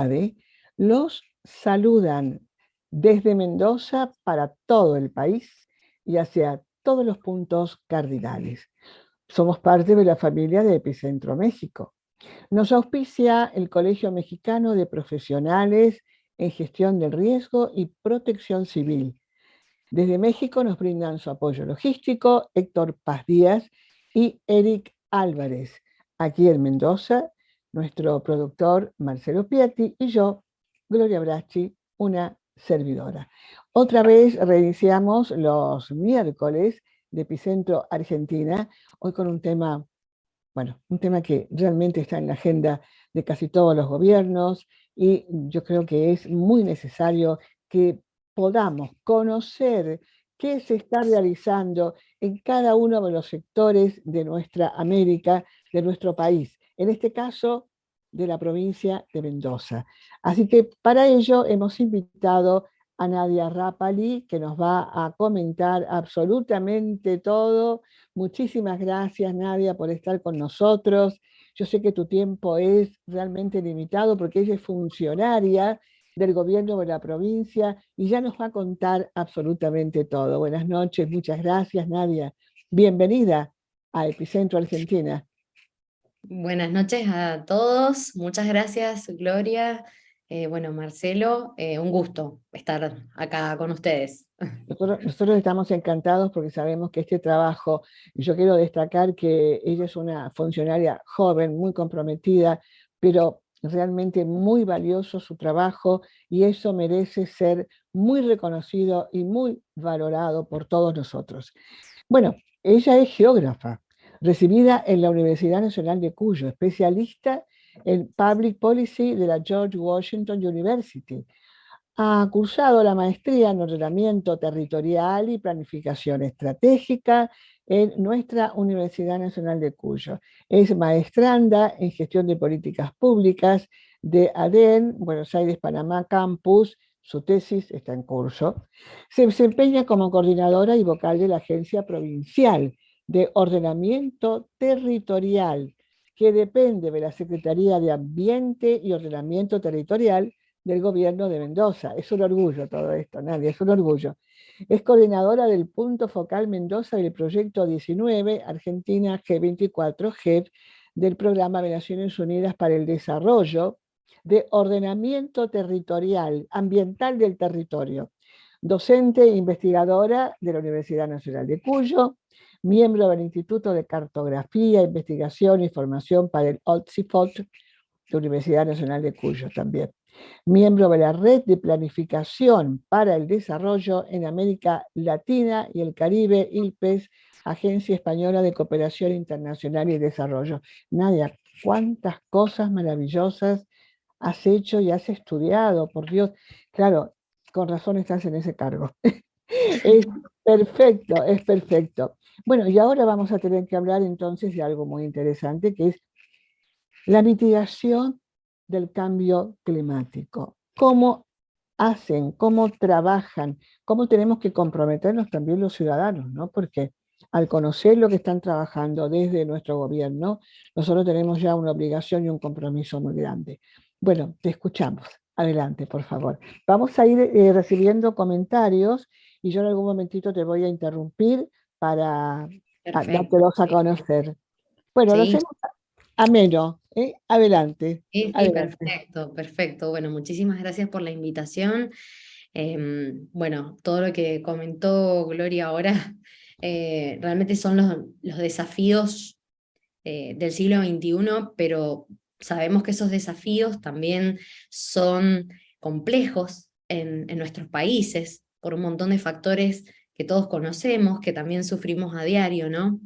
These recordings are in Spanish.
AD los saludan desde Mendoza para todo el país y hacia todos los puntos cardinales. Somos parte de la familia de Epicentro México. Nos auspicia el Colegio Mexicano de Profesionales en Gestión del Riesgo y Protección Civil. Desde México nos brindan su apoyo logístico Héctor Paz Díaz y Eric Álvarez. Aquí en Mendoza, nuestro productor Marcelo Piatti y yo, Gloria Bracci, una servidora. Otra vez reiniciamos los miércoles de Epicentro Argentina, hoy con un tema, bueno, un tema que realmente está en la agenda de casi todos los gobiernos y yo creo que es muy necesario que podamos conocer qué se está realizando en cada uno de los sectores de nuestra América, de nuestro país, en este caso de la provincia de Mendoza. Así que para ello hemos invitado a Nadia Rapali, que nos va a comentar absolutamente todo. Muchísimas gracias, Nadia, por estar con nosotros. Yo sé que tu tiempo es realmente limitado porque ella es funcionaria del gobierno de la provincia y ya nos va a contar absolutamente todo. Buenas noches, muchas gracias, Nadia. Bienvenida a Epicentro Argentina. Buenas noches a todos, muchas gracias Gloria. Bueno, Marcelo, un gusto estar acá con ustedes. Nosotros estamos encantados porque sabemos que este trabajo, y yo quiero destacar que ella es una funcionaria joven, muy comprometida, pero realmente muy valioso su trabajo y eso merece ser muy reconocido y muy valorado por todos nosotros. Bueno, ella es geógrafa, recibida en la Universidad Nacional de Cuyo, especialista en Public Policy de la George Washington University. Ha cursado la maestría en ordenamiento territorial y planificación estratégica en nuestra Universidad Nacional de Cuyo. Es maestranda en gestión de políticas públicas de ADEN, Buenos Aires, Panamá Campus. Su tesis está en curso. Se desempeña como coordinadora y vocal de la Agencia Provincial de Ordenamiento Territorial, que depende de la Secretaría de Ambiente y Ordenamiento Territorial del gobierno de Mendoza. Es un orgullo todo esto, Nadia, es un orgullo. Es coordinadora del punto focal Mendoza del proyecto 19, Argentina G24, GEP, del Programa de Naciones Unidas para el Desarrollo de Ordenamiento Territorial, Ambiental del Territorio. Docente e investigadora de la Universidad Nacional de Cuyo, miembro del Instituto de Cartografía, Investigación y Formación para el OTSIFOT, la Universidad Nacional de Cuyo también. Miembro de la Red de Planificación para el Desarrollo en América Latina y el Caribe, ILPES, Agencia Española de Cooperación Internacional y Desarrollo. Nadia, cuántas cosas maravillosas has hecho y has estudiado, por Dios. Claro, con razón estás en ese cargo. Es perfecto, es perfecto. Bueno, y ahora vamos a tener que hablar entonces de algo muy interesante, que es la mitigación del cambio climático. ¿Cómo hacen, cómo trabajan, cómo tenemos que comprometernos también los ciudadanos, ¿no? Porque al conocer lo que están trabajando desde nuestro gobierno, nosotros tenemos ya una obligación y un compromiso muy grande. Bueno, te escuchamos. Adelante, por favor. Vamos a ir recibiendo comentarios y yo en algún momentito te voy a interrumpir para Perfecto. dártelos a conocer. Bueno, lo Sí, hacemos ameno, ¿eh? Adelante, sí, sí, adelante. perfecto, perfecto. Bueno, muchísimas gracias por la invitación. Bueno, todo lo que comentó Gloria ahora realmente son los desafíos del siglo XXI, pero sabemos que esos desafíos también son complejos en nuestros países por un montón de factores que todos conocemos, que también sufrimos a diario, ¿no?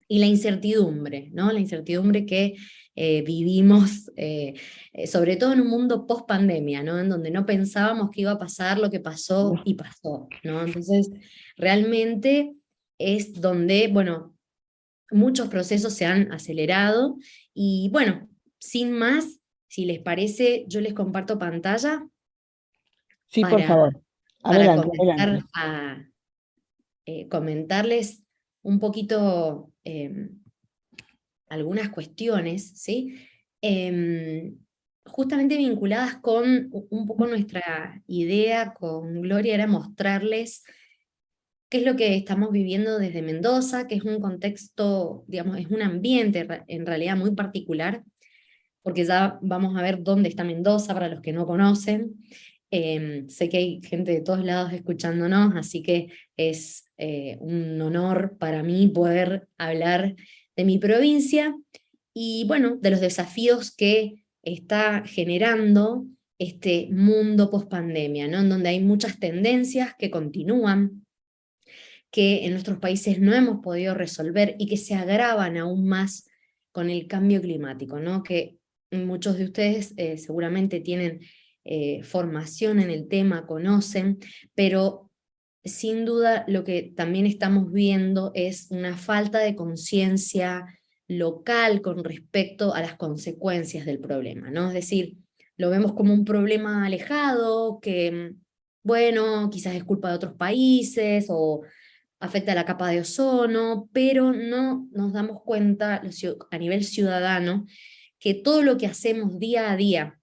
Y la incertidumbre, ¿no? La incertidumbre que vivimos, sobre todo en un mundo post pandemia, ¿no? En donde no pensábamos que iba a pasar lo que pasó y pasó, ¿no? Entonces, realmente es donde, bueno, muchos procesos se han acelerado y bueno, sin más, si les parece, yo les comparto pantalla Sí, por para, favor. para Adelante, comenzar adelante. a comentarles un poquito algunas cuestiones, ¿sí? justamente vinculadas con un poco nuestra idea con Gloria, era mostrarles qué es lo que estamos viviendo desde Mendoza, que es un contexto, digamos, es un ambiente en realidad muy particular, porque ya vamos a ver dónde está Mendoza para los que no conocen. Sé que hay gente de todos lados escuchándonos, así que es un honor para mí poder hablar de mi provincia y bueno, de los desafíos que está generando este mundo post-pandemia, ¿no? En donde hay muchas tendencias que continúan, que en nuestros países no hemos podido resolver y que se agravan aún más con el cambio climático, ¿no? Que muchos de ustedes seguramente tienen formación en el tema, conocen, pero sin duda lo que también estamos viendo es una falta de conciencia local con respecto a las consecuencias del problema, ¿no? Es decir, lo vemos como un problema alejado, que, bueno, quizás es culpa de otros países o afecta a la capa de ozono, pero no nos damos cuenta a nivel ciudadano que todo lo que hacemos día a día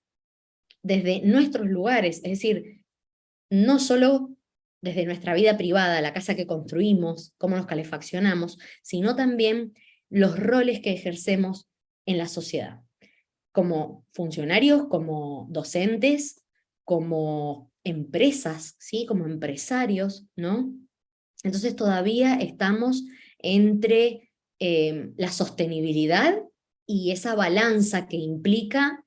desde nuestros lugares, es decir, no solo desde nuestra vida privada, la casa que construimos, cómo nos calefaccionamos, sino también los roles que ejercemos en la sociedad, como funcionarios, como docentes, como empresas, ¿sí? Como empresarios, ¿no? Entonces todavía estamos entre la sostenibilidad y esa balanza que implica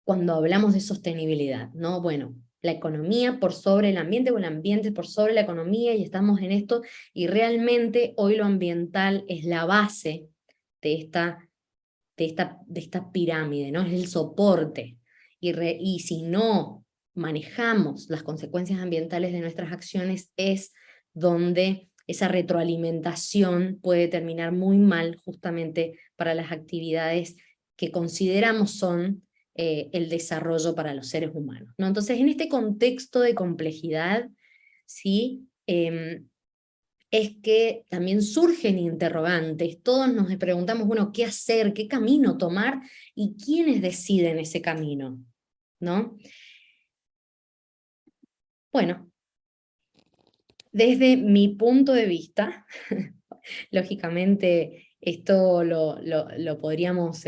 cuando hablamos de sostenibilidad, ¿no? Bueno, la economía por sobre el ambiente o el ambiente por sobre la economía y estamos en esto y realmente hoy lo ambiental es la base de esta pirámide, ¿no? Es el soporte. Y si no manejamos las consecuencias ambientales de nuestras acciones es donde esa retroalimentación puede terminar muy mal justamente para las actividades que consideramos son el desarrollo para los seres humanos, ¿no? Entonces, en este contexto de complejidad, ¿sí? Es que también surgen interrogantes, todos nos preguntamos, bueno, ¿qué hacer? ¿Qué camino tomar? ¿Y quiénes deciden ese camino? ¿No? Bueno, desde mi punto de vista, lógicamente esto lo podríamos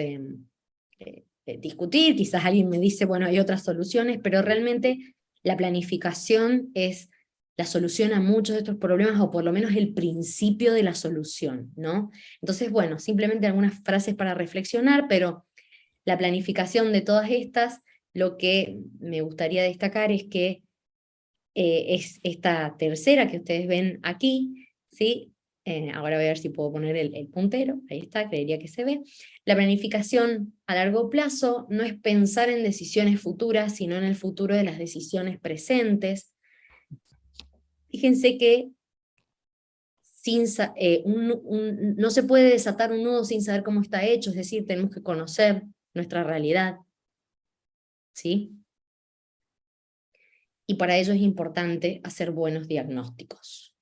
discutir, quizás alguien me dice, bueno, hay otras soluciones, pero realmente la planificación es la solución a muchos de estos problemas, o por lo menos el principio de la solución, ¿no? Entonces, bueno, simplemente algunas frases para reflexionar, pero la planificación de todas estas, lo que me gustaría destacar es que es esta tercera que ustedes ven aquí, ¿sí? Ahora voy a ver si puedo poner el puntero, ahí está, creería que se ve. La planificación a largo plazo no es pensar en decisiones futuras, sino en el futuro de las decisiones presentes. Fíjense que no se puede desatar un nudo sin saber cómo está hecho, es decir, tenemos que conocer nuestra realidad, ¿sí? Y para ello es importante hacer buenos diagnósticos,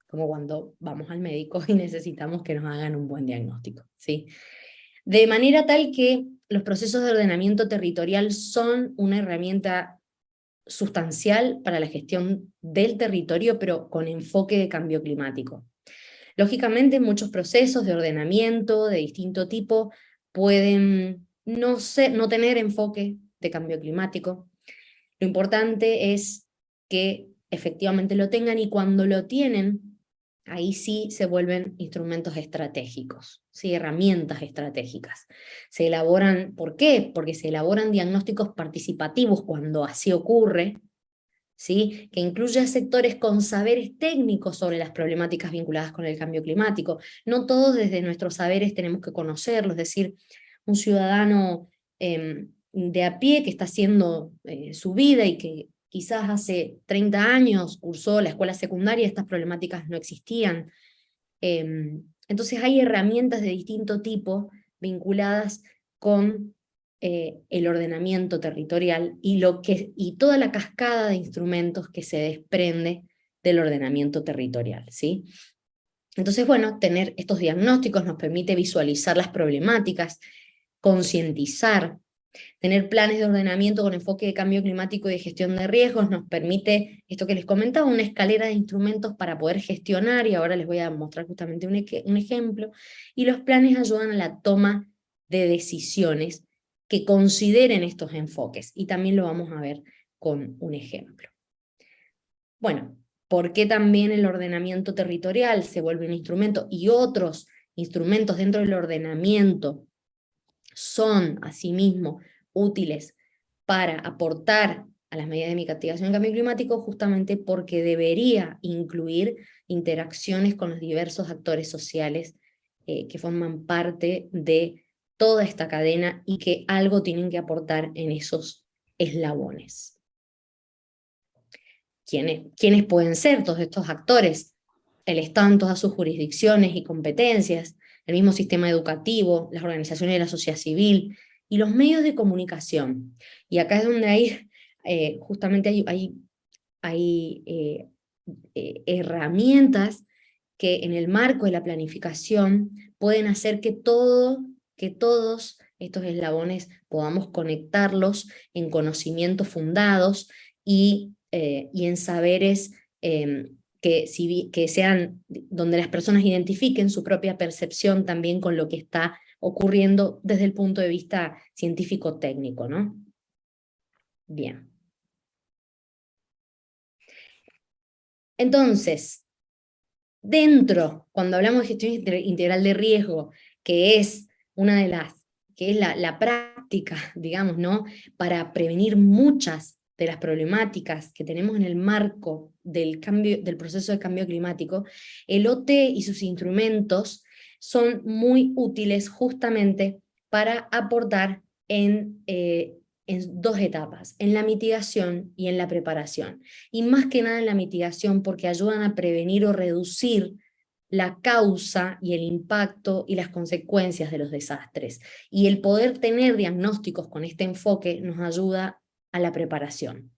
como cuando vamos al médico y necesitamos que nos hagan un buen diagnóstico, ¿sí? De manera tal que los procesos de ordenamiento territorial son una herramienta sustancial para la gestión del territorio, pero con enfoque de cambio climático. Lógicamente, muchos procesos de ordenamiento de distinto tipo pueden no tener enfoque de cambio climático. Lo importante es que efectivamente lo tengan, y cuando lo tienen, ahí sí se vuelven instrumentos estratégicos, ¿sí? Herramientas estratégicas. Se elaboran, ¿por qué? Porque se elaboran diagnósticos participativos cuando así ocurre, ¿sí? Que incluye a sectores con saberes técnicos sobre las problemáticas vinculadas con el cambio climático. No todos desde nuestros saberes tenemos que conocerlos, es decir, un ciudadano de a pie que está haciendo su vida y que quizás hace 30 años cursó la escuela secundaria, estas problemáticas no existían. Entonces hay herramientas de distinto tipo vinculadas con el ordenamiento territorial y toda la cascada de instrumentos que se desprende del ordenamiento territorial, ¿sí? Entonces, bueno, tener estos diagnósticos nos permite visualizar las problemáticas, concientizar Tener planes de ordenamiento con enfoque de cambio climático y de gestión de riesgos nos permite, esto que les comentaba, una escalera de instrumentos para poder gestionar, y ahora les voy a mostrar justamente un ejemplo, y los planes ayudan a la toma de decisiones que consideren estos enfoques, y también lo vamos a ver con un ejemplo. Bueno, ¿por qué también el ordenamiento territorial se vuelve un instrumento y otros instrumentos dentro del ordenamiento son asimismo útiles para aportar a las medidas de mitigación del cambio climático? Justamente porque debería incluir interacciones con los diversos actores sociales que forman parte de toda esta cadena y que algo tienen que aportar en esos eslabones. ¿Quiénes pueden ser todos estos actores? El Estado en todas sus jurisdicciones y competencias, el mismo sistema educativo, las organizaciones de la sociedad civil y los medios de comunicación. Y acá es donde justamente hay herramientas que en el marco de la planificación pueden hacer que todos estos eslabones podamos conectarlos en conocimientos fundados y en saberes que sean donde las personas identifiquen su propia percepción también con lo que está ocurriendo desde el punto de vista científico-técnico, ¿no? Bien. Entonces, cuando hablamos de gestión integral de riesgo, que es una de las, que es la práctica, digamos, ¿no? Para prevenir muchas de las problemáticas que tenemos en el marco del proceso de cambio climático, el OT y sus instrumentos son muy útiles justamente para aportar en dos etapas, en la mitigación y en la preparación. Y más que nada en la mitigación, porque ayudan a prevenir o reducir la causa y el impacto y las consecuencias de los desastres. Y el poder tener diagnósticos con este enfoque nos ayuda a la preparación.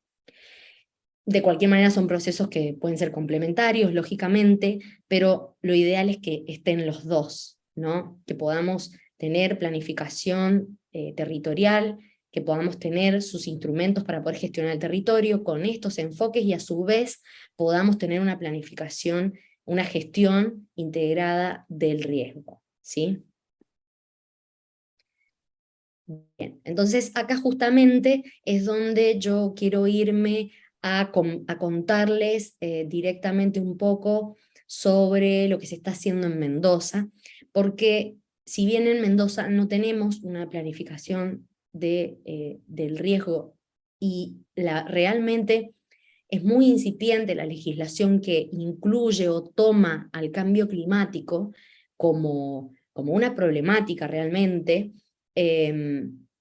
De cualquier manera son procesos que pueden ser complementarios, lógicamente, pero lo ideal es que estén los dos, ¿no? Que podamos tener planificación territorial, que podamos tener sus instrumentos para poder gestionar el territorio con estos enfoques y a su vez podamos tener una planificación, una gestión integrada del riesgo, ¿sí? Bien, entonces acá justamente es donde yo quiero irme a contarles directamente un poco sobre lo que se está haciendo en Mendoza, porque si bien en Mendoza no tenemos una planificación del riesgo y realmente es muy incipiente la legislación que incluye o toma al cambio climático como una problemática realmente.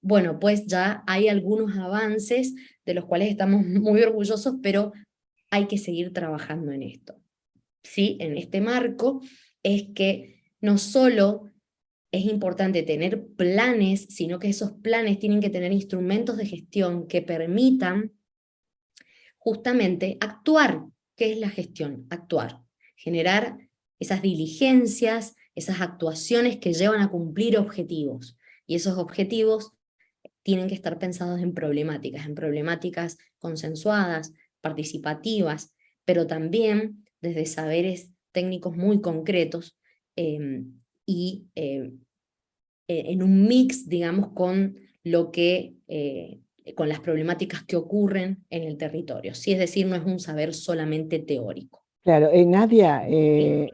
Bueno, pues ya hay algunos avances de los cuales estamos muy orgullosos, pero hay que seguir trabajando en esto. ¿Sí? En este marco es que no solo es importante tener planes, sino que esos planes tienen que tener instrumentos de gestión que permitan justamente actuar. ¿Qué es la gestión? Actuar, generar esas diligencias, esas actuaciones que llevan a cumplir objetivos. Y esos objetivos tienen que estar pensados en problemáticas consensuadas, participativas, pero también desde saberes técnicos muy concretos y en un mix, digamos, con con las problemáticas que ocurren en el territorio. Sí, es decir, no es un saber solamente teórico. Claro, Nadia,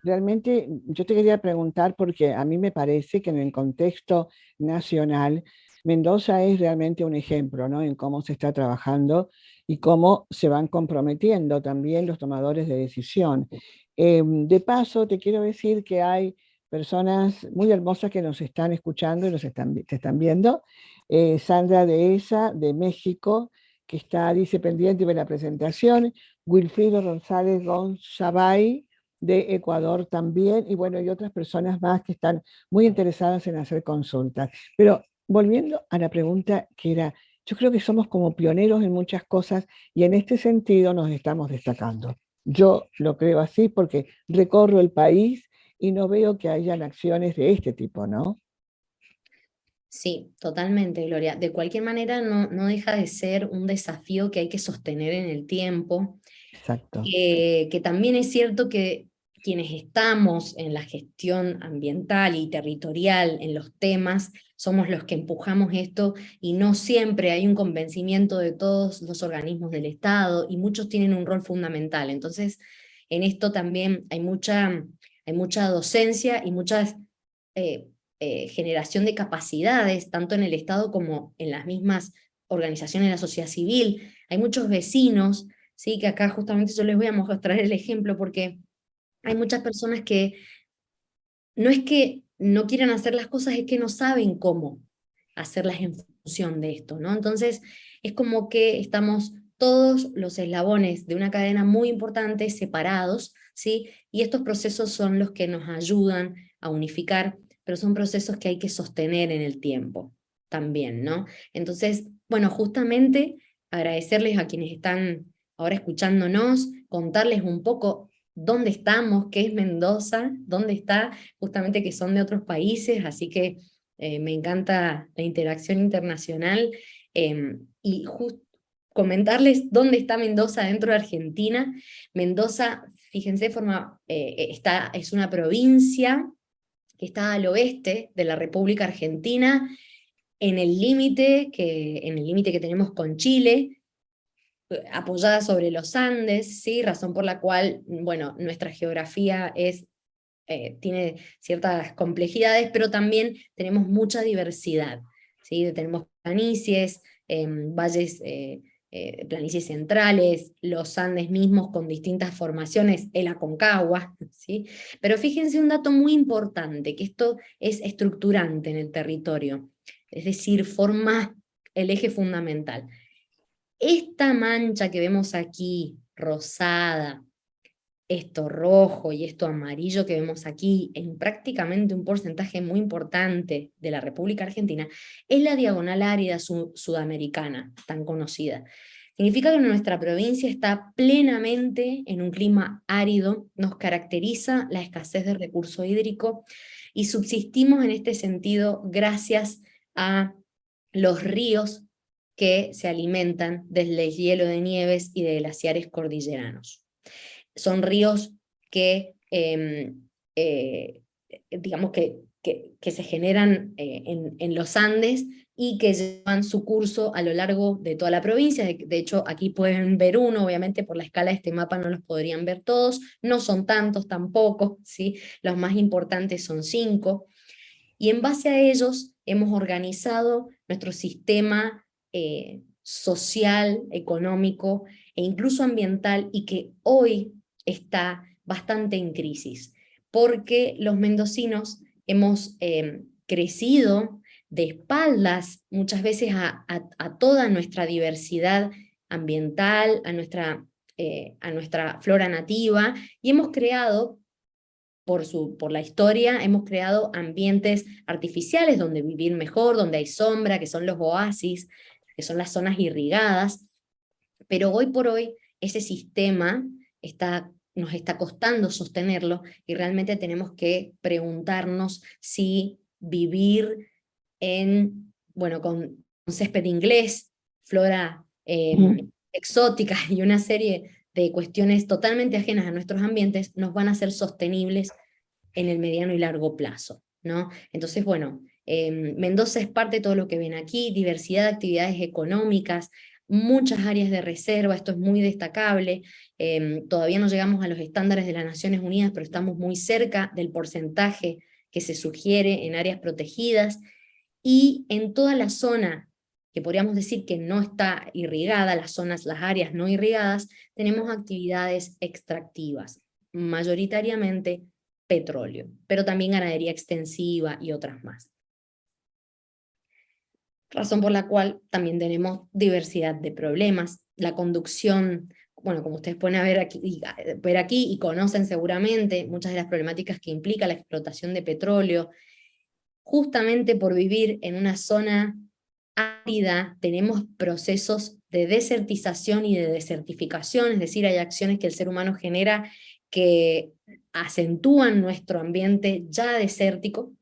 realmente yo te quería preguntar porque a mí me parece que en el contexto nacional, Mendoza es realmente un ejemplo, ¿no? En cómo se está trabajando y cómo se van comprometiendo también los tomadores de decisión. De paso, te quiero decir que hay personas muy hermosas que nos están escuchando y te están viendo. Sandra Dehesa, de México, que dice pendiente de la presentación. Wilfrido González Gonzabay de Ecuador también, y bueno, y otras personas más que están muy interesadas en hacer consultas. Pero volviendo a la pregunta que era, yo creo que somos como pioneros en muchas cosas y en este sentido nos estamos destacando. Yo lo creo así porque recorro el país y no veo que hayan acciones de este tipo, ¿no? Sí, totalmente, Gloria. De cualquier manera, no deja de ser un desafío que hay que sostener en el tiempo, Exacto. que también es cierto que quienes estamos en la gestión ambiental y territorial, en los temas, somos los que empujamos esto y no siempre hay un convencimiento de todos los organismos del Estado y muchos tienen un rol fundamental. Entonces, en esto también hay mucha docencia y mucha eh, generación de capacidades, tanto en el Estado como en las mismas organizaciones de la sociedad civil. Hay muchos vecinos. Sí, que acá justamente yo les voy a mostrar el ejemplo porque hay muchas personas que no es que no quieran hacer las cosas, es que no saben cómo hacerlas en función de esto, ¿no? Entonces, es como que estamos todos los eslabones de una cadena muy importante separados, ¿sí? Y estos procesos son los que nos ayudan a unificar, pero son procesos que hay que sostener en el tiempo también, ¿no? Entonces, bueno, justamente agradecerles a quienes están ahora escuchándonos, contarles un poco dónde estamos, qué es Mendoza, dónde está, justamente que son de otros países, así que me encanta la interacción internacional y comentarles dónde está Mendoza dentro de Argentina. Mendoza, fíjense, es una provincia que está al oeste de la República Argentina, en el límite que tenemos con Chile, apoyada sobre los Andes, ¿sí? Razón por la cual, bueno, nuestra geografía tiene ciertas complejidades, pero también tenemos mucha diversidad, ¿sí? Tenemos planicies, valles, planicies centrales, los Andes mismos con distintas formaciones, el Aconcagua, ¿sí? Pero fíjense un dato muy importante, que esto es estructurante en el territorio, es decir, forma el eje fundamental. Esta mancha que vemos aquí, rosada, esto rojo y esto amarillo que vemos aquí, en prácticamente un porcentaje muy importante de la República Argentina, es la diagonal árida sudamericana, tan conocida. Significa que nuestra provincia está plenamente en un clima árido, nos caracteriza la escasez de recurso hídrico y subsistimos en este sentido gracias a los ríos que se alimentan del deshielo de nieves y de glaciares cordilleranos. Son ríos que, digamos que se generan en los Andes y que llevan su curso a lo largo de toda la provincia. De hecho, aquí pueden ver uno, obviamente por la escala de este mapa no los podrían ver todos, no son tantos tampoco, ¿sí? Los más importantes son 5, y en base a ellos hemos organizado nuestro sistema social, económico e incluso ambiental, y que hoy está bastante en crisis, porque los mendocinos hemos crecido de espaldas muchas veces a toda nuestra diversidad ambiental, a nuestra flora nativa, y hemos creado por la historia, hemos creado ambientes artificiales donde vivir mejor, donde hay sombra, que son los oasis, que son las zonas irrigadas, pero hoy por hoy ese sistema nos está costando sostenerlo y realmente tenemos que preguntarnos si vivir bueno, con césped inglés, flora exótica y una serie de cuestiones totalmente ajenas a nuestros ambientes nos van a ser sostenibles en el mediano y largo plazo, ¿no? Entonces, bueno, Mendoza es parte de todo lo que ven aquí, diversidad de actividades económicas, muchas áreas de reserva, esto es muy destacable. Todavía no llegamos a los estándares de las Naciones Unidas, pero estamos muy cerca del porcentaje que se sugiere en áreas protegidas, y en toda la zona que podríamos decir que no está irrigada, las áreas no irrigadas, tenemos actividades extractivas, mayoritariamente petróleo, pero también ganadería extensiva y otras más. Razón por la cual también tenemos diversidad de problemas. La conducción, bueno, como ustedes pueden ver aquí y conocen seguramente muchas de las problemáticas que implica la explotación de petróleo, justamente por vivir en una zona árida, tenemos procesos de desertización y de desertificación, es decir, hay acciones que el ser humano genera que acentúan nuestro ambiente ya desértico,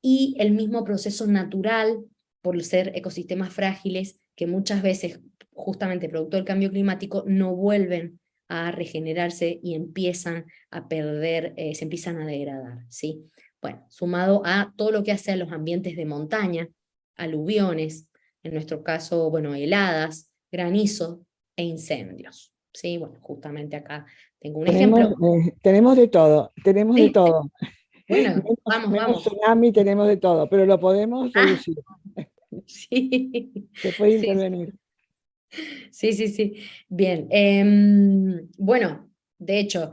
y el mismo proceso natural, por ser ecosistemas frágiles, que muchas veces, justamente producto del cambio climático, no vuelven a regenerarse y empiezan a perder, se empiezan a degradar, ¿sí? Bueno, sumado a todo lo que hace a los ambientes de montaña, aluviones, en nuestro caso, bueno, heladas, granizo e incendios, ¿sí? Bueno, justamente acá tengo un Tenemos, ejemplo. tenemos de todo, tenemos de Sí, todo. bueno, Menos, vamos, menos vamos. tsunami tenemos de todo, pero lo podemos Ah, reducir. sí, Se puede sí, intervenir. sí, sí, sí. Bien, bueno, de hecho,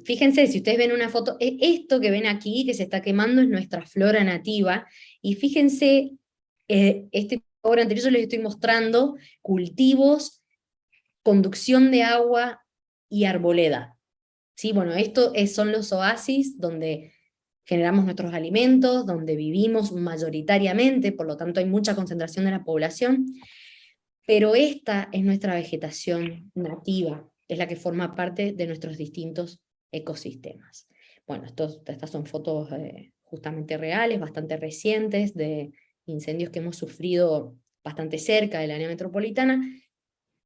fíjense, si ustedes ven una foto, esto que ven aquí, que se está quemando, es nuestra flora nativa, y fíjense, este ahora anterior yo les estoy mostrando cultivos, conducción de agua y arboleda. Sí, bueno, son los oasis donde generamos nuestros alimentos, donde vivimos mayoritariamente, por lo tanto hay mucha concentración de la población, pero esta es nuestra vegetación nativa, es la que forma parte de nuestros distintos ecosistemas. Bueno, estas son fotos justamente reales, bastante recientes, de incendios que hemos sufrido bastante cerca del área metropolitana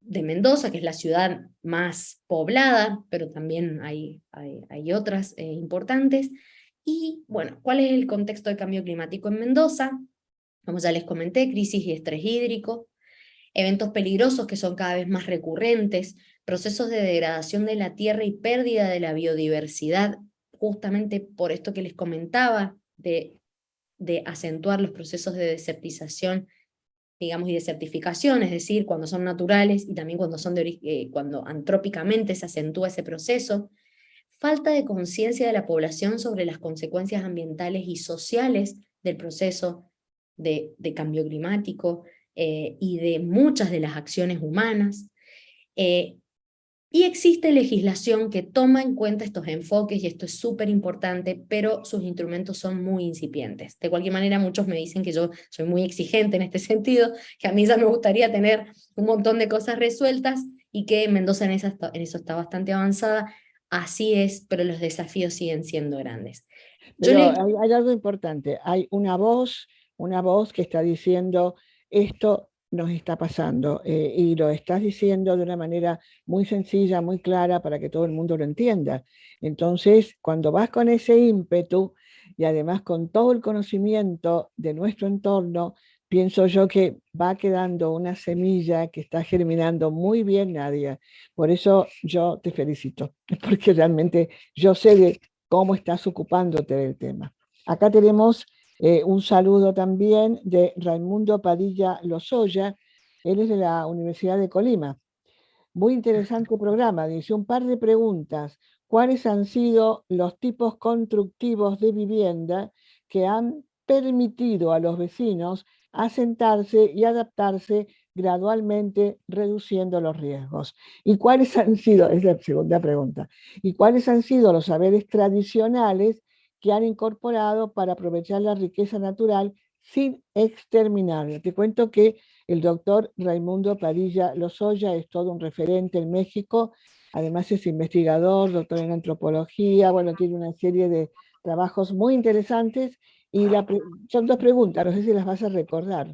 de Mendoza, que es la ciudad más poblada, pero también hay otras importantes. Y bueno, ¿cuál es el contexto de cambio climático en Mendoza? Como ya les comenté, crisis y estrés hídrico, eventos peligrosos que son cada vez más recurrentes, procesos de degradación de la tierra y pérdida de la biodiversidad, justamente por esto que les comentaba, de acentuar los procesos de desertización, digamos, y de certificación, es decir, cuando son naturales y también cuando son cuando antrópicamente se acentúa ese proceso, falta de conciencia de la población sobre las consecuencias ambientales y sociales del proceso de cambio climático y de muchas de las acciones humanas. Eh, y existe legislación que toma en cuenta estos enfoques, y esto es súper importante, pero sus instrumentos son muy incipientes. De cualquier manera, muchos me dicen que yo soy muy exigente en este sentido, que a mí ya me gustaría tener un montón de cosas resueltas, y que Mendoza en eso está bastante avanzada. Así es, pero los desafíos siguen siendo grandes. Yo Pero les hay algo importante, hay una voz que está diciendo esto nos está pasando y lo estás diciendo de una manera muy sencilla, muy clara para que todo el mundo lo entienda. Entonces, cuando vas con ese ímpetu y además con todo el conocimiento de nuestro entorno, pienso yo que va quedando una semilla que está germinando muy bien, Nadia. Por eso yo te felicito, porque realmente yo sé de cómo estás ocupándote del tema. Acá tenemos un saludo también de Raimundo Padilla Lozoya, él es de la Universidad de Colima. Muy interesante programa, dice un par de preguntas. ¿Cuáles han sido los tipos constructivos de vivienda que han permitido a los vecinos asentarse y adaptarse gradualmente, reduciendo los riesgos? ¿Y cuáles han sido, es la segunda pregunta, y cuáles han sido los saberes tradicionales que han incorporado para aprovechar la riqueza natural sin exterminarla? Te cuento que el doctor Raimundo Padilla Lozoya es todo un referente en México, además es investigador, doctor en antropología, bueno, tiene una serie de trabajos muy interesantes y son dos preguntas, no sé si las vas a recordar.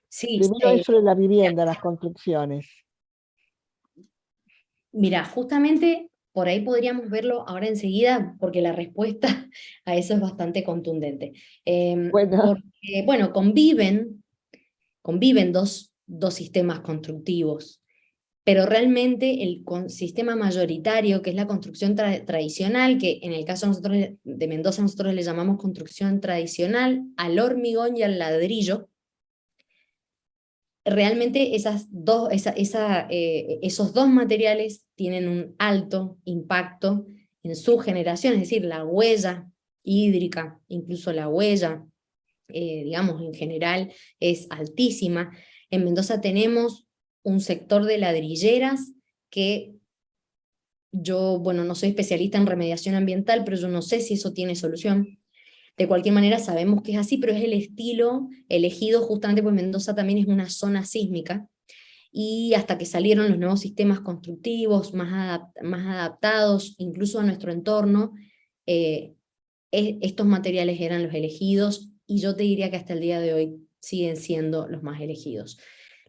sí, Primero es sobre la vivienda, las construcciones. mira, justamente por ahí podríamos verlo ahora enseguida, porque la respuesta a eso es bastante contundente. Bueno, Porque, bueno, conviven dos sistemas constructivos, pero realmente sistema mayoritario, que es la construcción tradicional, que en el caso nosotros de Mendoza nosotros le llamamos construcción tradicional, al hormigón y al ladrillo, realmente esos dos materiales tienen un alto impacto en su generación, es decir, la huella hídrica, incluso la huella, digamos, en general es altísima. En Mendoza tenemos un sector de ladrilleras que yo, bueno, no soy especialista en remediación ambiental, pero yo no sé si eso tiene solución. De cualquier manera sabemos que es así, pero es el estilo elegido justamente porque Mendoza también es una zona sísmica, y hasta que salieron los nuevos sistemas constructivos más adaptados incluso a nuestro entorno, eh, estos materiales eran los elegidos, y yo te diría que hasta el día de hoy siguen siendo los más elegidos.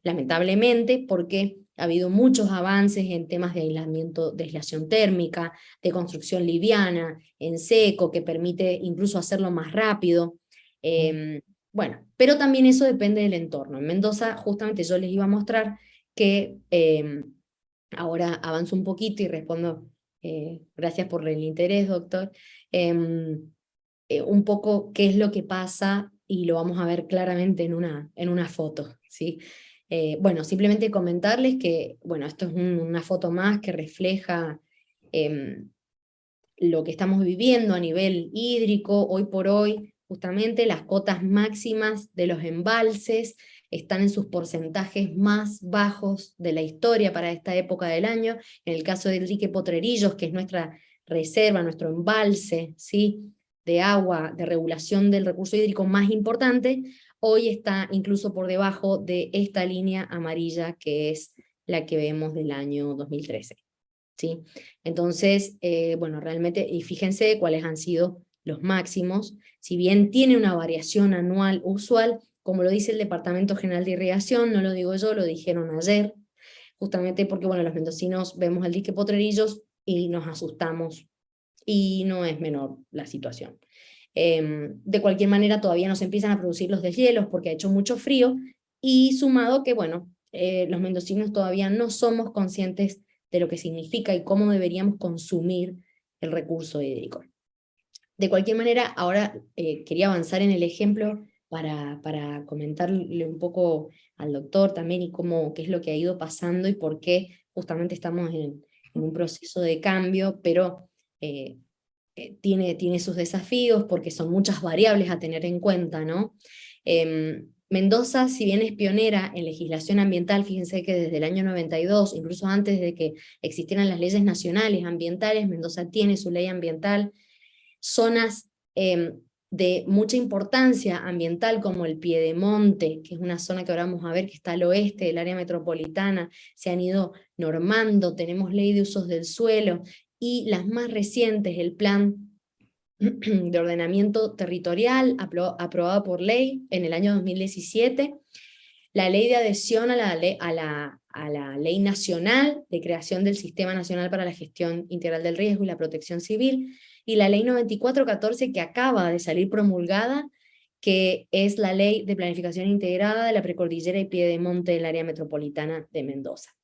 Lamentablemente, porque ha habido muchos avances en temas de aislamiento, de aislación térmica, de construcción liviana, en seco, que permite incluso hacerlo más rápido. Bueno, pero también eso depende del entorno. En Mendoza, justamente yo les iba a mostrar que, ahora avanzo un poquito y respondo, gracias por el interés, doctor, un poco qué es lo que pasa, y lo vamos a ver claramente en una foto, ¿sí? Bueno, simplemente comentarles que, bueno, esto es una foto más que refleja lo que estamos viviendo a nivel hídrico. Hoy por hoy, justamente las cotas máximas de los embalses están en sus porcentajes más bajos de la historia para esta época del año. En el caso del dique Potrerillos, que es nuestra reserva, nuestro embalse, ¿sí?, de agua, de regulación del recurso hídrico más importante, hoy está incluso por debajo de esta línea amarilla, que es la que vemos del año 2013. ¿Sí? Entonces, bueno, realmente, y fíjense cuáles han sido los máximos. Si bien tiene una variación anual usual, como lo dice el Departamento General de Irrigación, no lo digo yo, lo dijeron ayer, justamente porque, bueno, los mendocinos vemos el dique Potrerillos y nos asustamos, y no es menor la situación. De cualquier manera, todavía no se empiezan a producir los deshielos porque ha hecho mucho frío, y sumado que, bueno, los mendocinos todavía no somos conscientes de lo que significa y cómo deberíamos consumir el recurso hídrico. De cualquier manera, ahora quería avanzar en el ejemplo para comentarle un poco al doctor también, y qué es lo que ha ido pasando y por qué justamente estamos en un proceso de cambio, pero tiene sus desafíos porque son muchas variables a tener en cuenta, ¿no? Mendoza, si bien es pionera en legislación ambiental, fíjense que desde el año 92, incluso antes de que existieran las leyes nacionales ambientales, Mendoza tiene su ley ambiental. Zonas de mucha importancia ambiental como el Piedemonte, que es una zona que ahora vamos a ver que está al oeste del área metropolitana, se han ido normando, tenemos ley de usos del suelo, y las más recientes, el plan de ordenamiento territorial aprobado por ley en el año 2017, la ley de adhesión a la ley nacional de creación del Sistema Nacional para la Gestión Integral del Riesgo y la Protección Civil, y la ley 9414 que acaba de salir promulgada, que es la ley de planificación integrada de la precordillera y piedemonte del área metropolitana de Mendoza.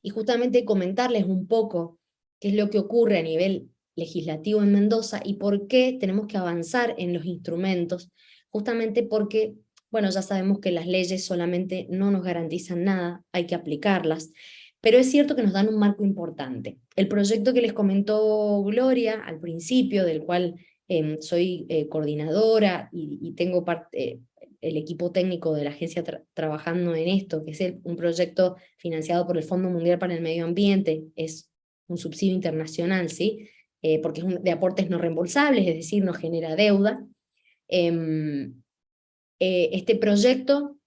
Y justamente comentarles un poco qué es lo que ocurre a nivel legislativo en Mendoza y por qué tenemos que avanzar en los instrumentos, justamente porque, bueno, ya sabemos que las leyes solamente no nos garantizan nada, hay que aplicarlas, pero es cierto que nos dan un marco importante. El proyecto que les comentó Gloria al principio, del cual soy coordinadora y tengo el equipo técnico de la agencia trabajando en esto, que es un proyecto financiado por el Fondo Mundial para el Medio Ambiente, es un subsidio internacional, ¿sí? Porque es de aportes no reembolsables, es decir, no genera deuda. Este proyecto,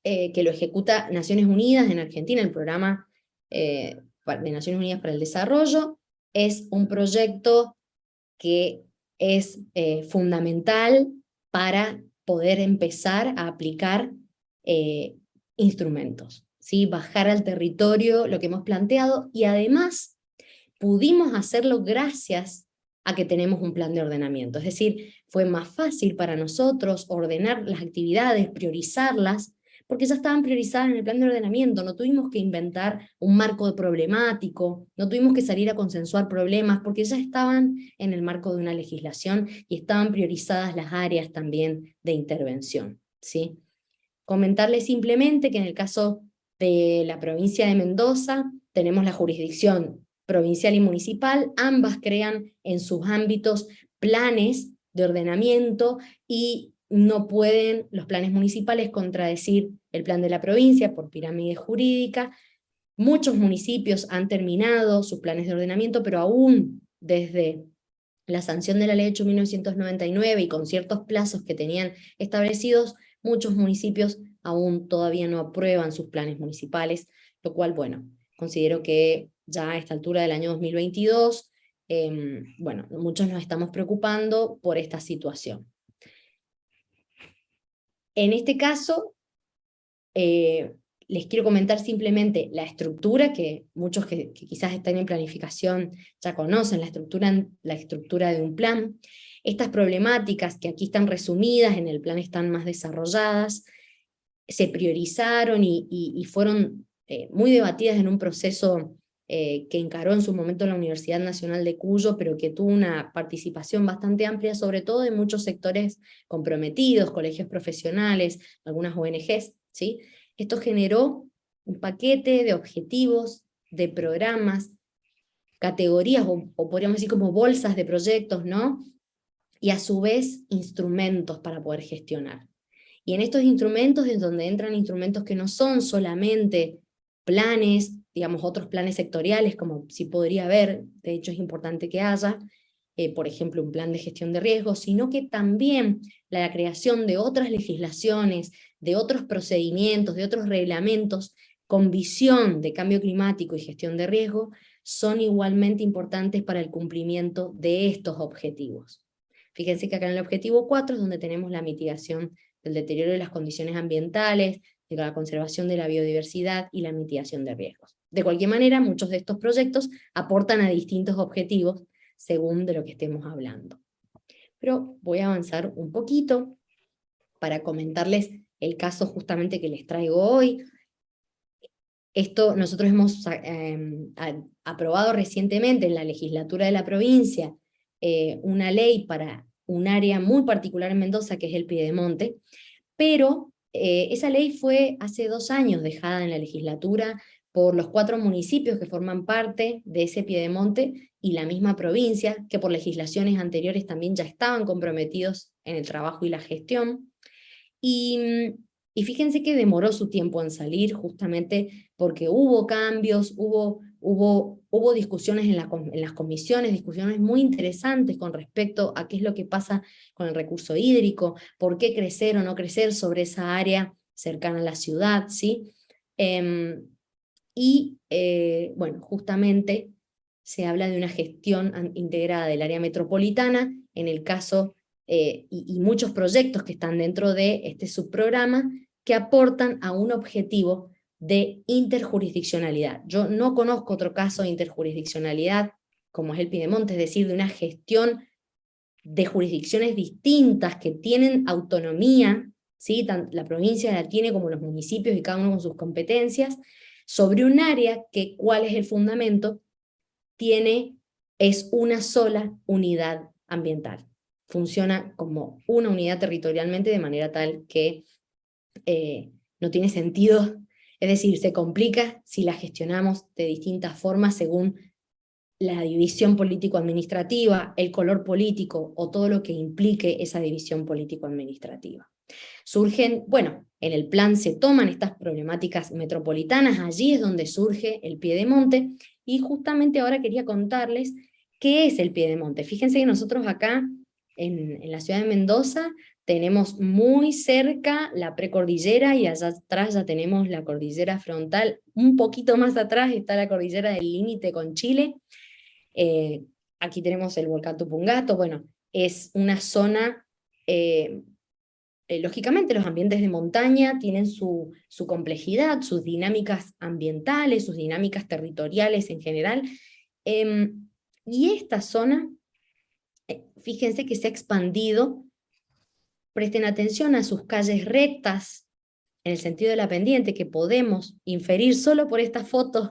que lo ejecuta Naciones Unidas en Argentina, el programa de Naciones Unidas para el Desarrollo, es un proyecto que es fundamental para poder empezar a aplicar instrumentos, ¿sí? Bajar al territorio lo que hemos planteado, y además pudimos hacerlo gracias a que tenemos un plan de ordenamiento. Es decir, fue más fácil para nosotros ordenar las actividades, priorizarlas, porque ya estaban priorizadas en el plan de ordenamiento. No tuvimos que inventar un marco problemático, no tuvimos que salir a consensuar problemas, porque ya estaban en el marco de una legislación y estaban priorizadas las áreas también de intervención, ¿sí? Comentarles simplemente que en el caso de la provincia de Mendoza tenemos la jurisdicción provincial y municipal, ambas crean en sus ámbitos planes de ordenamiento, y no pueden los planes municipales contradecir el plan de la provincia por pirámide jurídica. Muchos municipios han terminado sus planes de ordenamiento, pero aún desde la sanción de la ley 8.999 y con ciertos plazos que tenían establecidos, muchos municipios aún todavía no aprueban sus planes municipales, lo cual, bueno, considero que ya a esta altura del año 2022 bueno, muchos nos estamos preocupando por esta situación. En este caso, les quiero comentar simplemente la estructura, que muchos que quizás están en planificación ya conocen, la estructura de un plan. Estas problemáticas que aquí están resumidas, en el plan están más desarrolladas, se priorizaron y fueron muy debatidas en un proceso que encaró en su momento la Universidad Nacional de Cuyo, pero que tuvo una participación bastante amplia, sobre todo de muchos sectores comprometidos, colegios profesionales, algunas ONGs, ¿sí? Esto generó un paquete de objetivos, de programas, categorías, o podríamos decir como bolsas de proyectos, ¿no? Y a su vez instrumentos para poder gestionar. Y en estos instrumentos es donde entran instrumentos que no son solamente planes, digamos otros planes sectoriales, como sí podría haber, de hecho es importante que haya, por ejemplo un plan de gestión de riesgos, sino que también la creación de otras legislaciones, de otros procedimientos, de otros reglamentos con visión de cambio climático y gestión de riesgo, son igualmente importantes para el cumplimiento de estos objetivos. Fíjense que acá en el objetivo 4 es donde tenemos la mitigación del deterioro de las condiciones ambientales, de la conservación de la biodiversidad y la mitigación de riesgos. De cualquier manera, muchos de estos proyectos aportan a distintos objetivos según de lo que estemos hablando. Pero voy a avanzar un poquito para comentarles el caso justamente que les traigo hoy. Esto nosotros hemos aprobado recientemente en la legislatura de la provincia una ley para un área muy particular en Mendoza, que es el Piedemonte, pero esa ley fue hace 2 años dejada en la legislatura por los 4 municipios que forman parte de ese Piedemonte y la misma provincia, que por legislaciones anteriores también ya estaban comprometidos en el trabajo y la gestión. Y fíjense que demoró su tiempo en salir, justamente porque hubo cambios, hubo discusiones en las comisiones, discusiones muy interesantes con respecto a qué es lo que pasa con el recurso hídrico, por qué crecer o no crecer sobre esa área cercana a la ciudad, ¿sí? Bueno, justamente se habla de una gestión integrada del área metropolitana, en el caso, y muchos proyectos que están dentro de este subprograma, que aportan a un objetivo de interjurisdiccionalidad. Yo no conozco otro caso de interjurisdiccionalidad como es el Piedemonte, es decir, de una gestión de jurisdicciones distintas que tienen autonomía, ¿sí? La provincia la tiene como los municipios y cada uno con sus competencias, sobre un área que, ¿cuál es el fundamento? Es una sola unidad ambiental. Funciona como una unidad territorialmente de manera tal que no tiene sentido, es decir, se complica si la gestionamos de distintas formas según la división político-administrativa, el color político o todo lo que implique esa división político-administrativa. Surgen, bueno, en el plan se toman estas problemáticas metropolitanas, allí es donde surge el Piedemonte, y justamente ahora quería contarles qué es el Piedemonte. Fíjense que nosotros acá en la ciudad de Mendoza tenemos muy cerca la precordillera y allá atrás ya tenemos la cordillera frontal, un poquito más atrás está la cordillera del límite con Chile. Aquí tenemos el volcán Tupungato, bueno, es una zona, lógicamente los ambientes de montaña tienen su complejidad, sus dinámicas ambientales, sus dinámicas territoriales en general, y esta zona, fíjense que se ha expandido, presten atención a sus calles rectas, en el sentido de la pendiente, que podemos inferir solo por estas fotos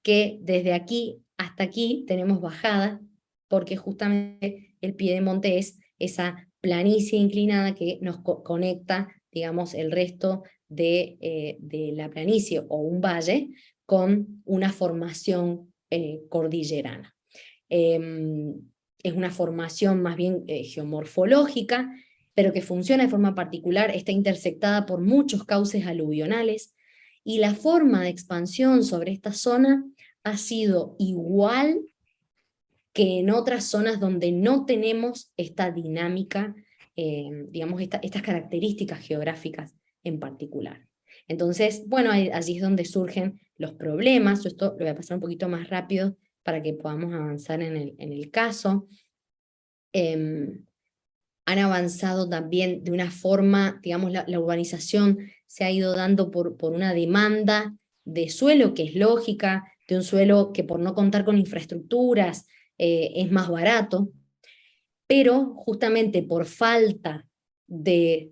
que desde aquí hasta aquí tenemos bajada, porque justamente el Piedemonte es esa planicie inclinada que nos conecta, digamos, el resto de la planicie o un valle con una formación cordillerana. Es una formación más bien geomorfológica, pero que funciona de forma particular, está intersectada por muchos cauces aluvionales, y la forma de expansión sobre esta zona ha sido igual que en otras zonas donde no tenemos esta dinámica, digamos, estas características geográficas en particular. Entonces, bueno, allí es donde surgen los problemas. Yo esto lo voy a pasar un poquito más rápido para que podamos avanzar en el caso. Han avanzado también de una forma, digamos, la urbanización se ha ido dando por una demanda de suelo que es lógica, de un suelo que por no contar con infraestructuras es más barato, pero justamente por falta de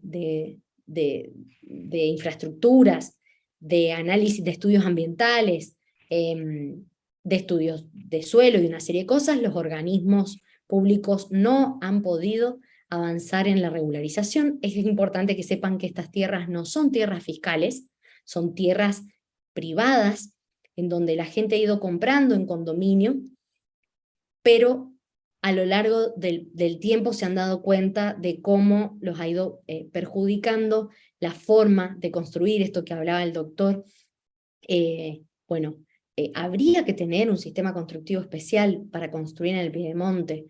infraestructuras, de análisis de estudios ambientales, de estudios de suelo y una serie de cosas, los organismos públicos no han podido avanzar en la regularización. Es importante que sepan que estas tierras no son tierras fiscales, son tierras privadas, en donde la gente ha ido comprando en condominio, pero a lo largo del tiempo se han dado cuenta de cómo los ha ido perjudicando la forma de construir, esto que hablaba el doctor. Habría que tener un sistema constructivo especial para construir en el piedemonte,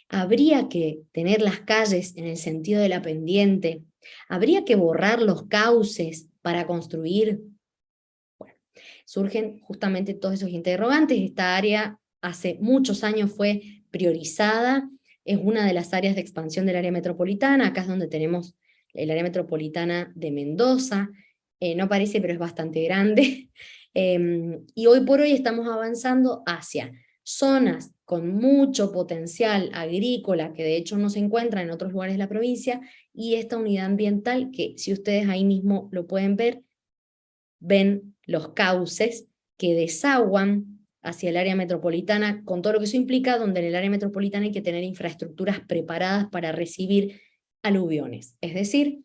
habría que tener las calles en el sentido de la pendiente, habría que borrar los cauces para construir. Bueno, surgen justamente todos esos interrogantes. Esta área hace muchos años fue priorizada, es una de las áreas de expansión del área metropolitana. Acá es donde tenemos el área metropolitana de Mendoza, no parece, pero es bastante grande, y hoy por hoy estamos avanzando hacia zonas con mucho potencial agrícola, que de hecho no se encuentra en otros lugares de la provincia, y esta unidad ambiental, que si ustedes ahí mismo lo pueden ver, ven los cauces que desaguan hacia el área metropolitana, con todo lo que eso implica, donde en el área metropolitana hay que tener infraestructuras preparadas para recibir aluviones, es decir,